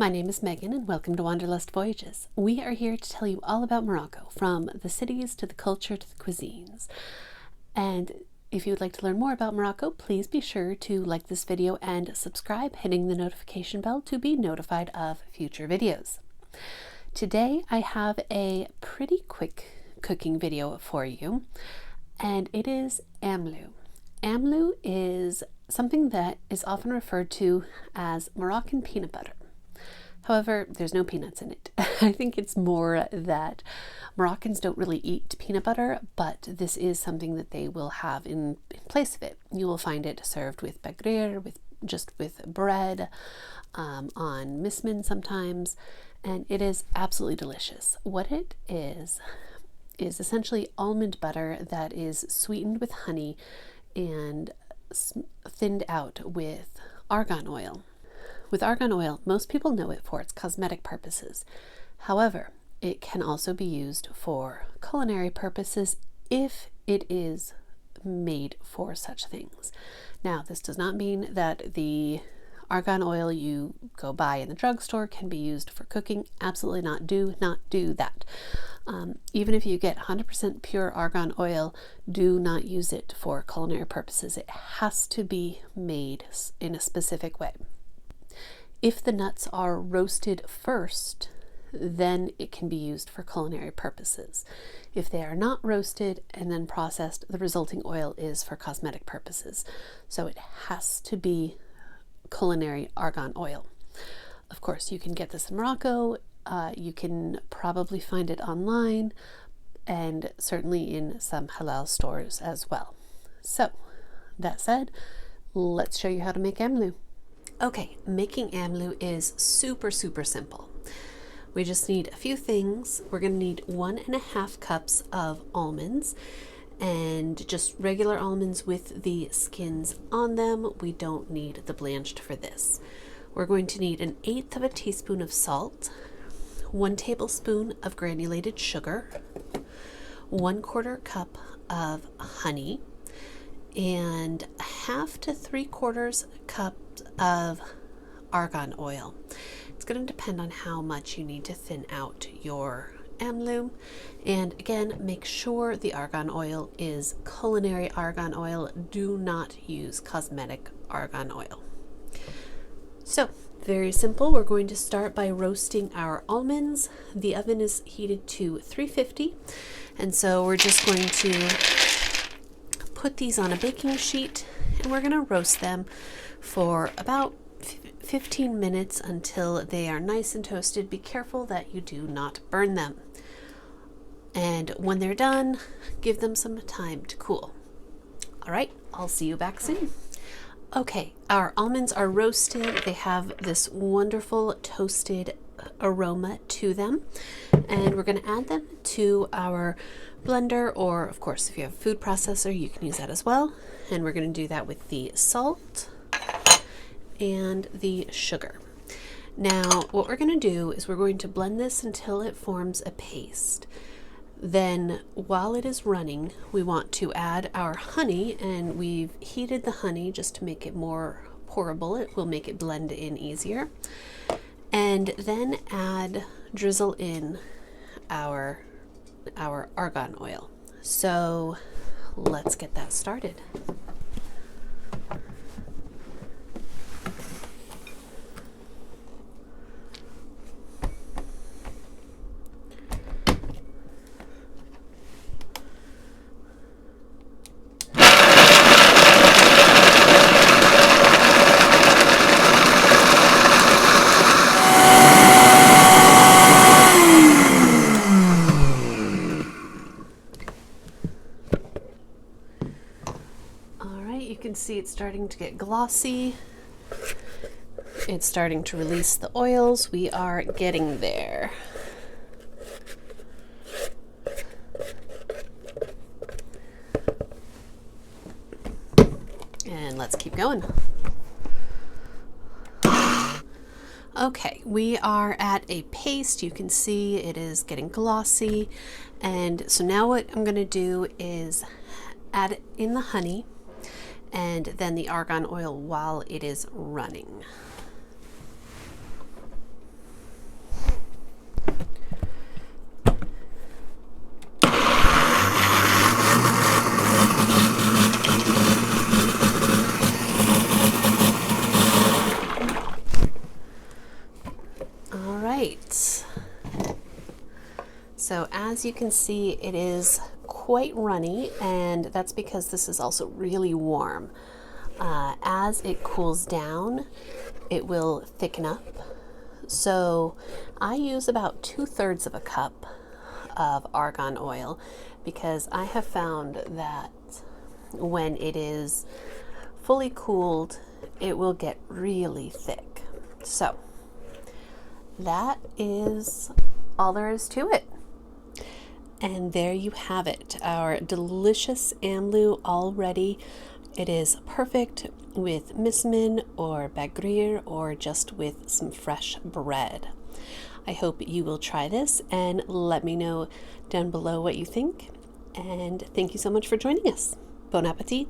My name is Megan and welcome to Wanderlust Voyages. We are here to tell you all about Morocco, from the cities to the culture to the cuisines. And if you would like to learn more about Morocco, please be sure to like this video and subscribe, hitting the notification bell to be notified of future videos. Today I have a pretty quick cooking video for you, and it is Amlou. Amlou is something that is often referred to as Moroccan peanut butter. However, there's no peanuts in it. I think it's more that Moroccans don't really eat peanut butter, but this is something that they will have in place of it. You will find it served with baghrir, with bread, on msemmen sometimes, and it is absolutely delicious. What it is essentially almond butter that is sweetened with honey and thinned out with argan oil. With argan oil, most people know it for its cosmetic purposes. However, it can also be used for culinary purposes if it is made for such things. Now, this does not mean that the argan oil you go buy in the drugstore can be used for cooking. Absolutely not. Do not do that. Even if you get 100% pure argan oil, do not use it for culinary purposes. It has to be made in a specific way. If the nuts are roasted first, then it can be used for culinary purposes. If they are not roasted and then processed, the resulting oil is for cosmetic purposes. So it has to be culinary argan oil. Of course, you can get this in Morocco. You can probably find it online and certainly in some halal stores as well. So that said, let's show you how to make Amlou. Okay, making Amlou is super simple. We just need a few things. We're going to need 1.5 cups of almonds, and just regular almonds with the skins on them. We don't need the blanched for this. We're going to need 1/8 teaspoon of salt, 1 tablespoon of granulated sugar, 1/4 cup of honey, and 1/2 to 3/4 cups of argan oil. It's going to depend on how much you need to thin out your Amlou. And again, make sure the argan oil is culinary argan oil. Do not use cosmetic argan oil. So, very simple. We're going to start by roasting our almonds. The oven is heated to 350, and so we're just going to put these on a baking sheet, and we're going to roast them for about 15 minutes until they are nice and toasted. Be careful that you do not burn them. And when they're done, give them some time to cool. All right, I'll see you back soon. Okay, our almonds are roasted. They have this wonderful toasted aroma to them. And we're going to add them to our blender, or of course, if you have a food processor, you can use that as well. And we're going to do that with the salt and the sugar. Now, what we're going to do is we're going to blend this until it forms a paste. Then, while it is running, we want to add our honey, and we've heated the honey just to make it more pourable. It will make it blend in easier. And then drizzle in our argan oil. So let's get that started. You can see it's starting to get glossy. It's starting to release the oils. We are getting there. And let's keep going. Okay, we are at a paste. You can see it is getting glossy. And so now what I'm going to do is add in the honey and then the argan oil while it is running. So as you can see, it is quite runny, and that's because this is also really warm. As it cools down, it will thicken up. So I use about 2/3 of a cup of argan oil because I have found that when it is fully cooled, it will get really thick. So that is all there is to it. And there you have it, our delicious Amlou all ready. It is perfect with msemmen or baghrir or just with some fresh bread. I hope you will try this and let me know down below what you think. And thank you so much for joining us. Bon appetit!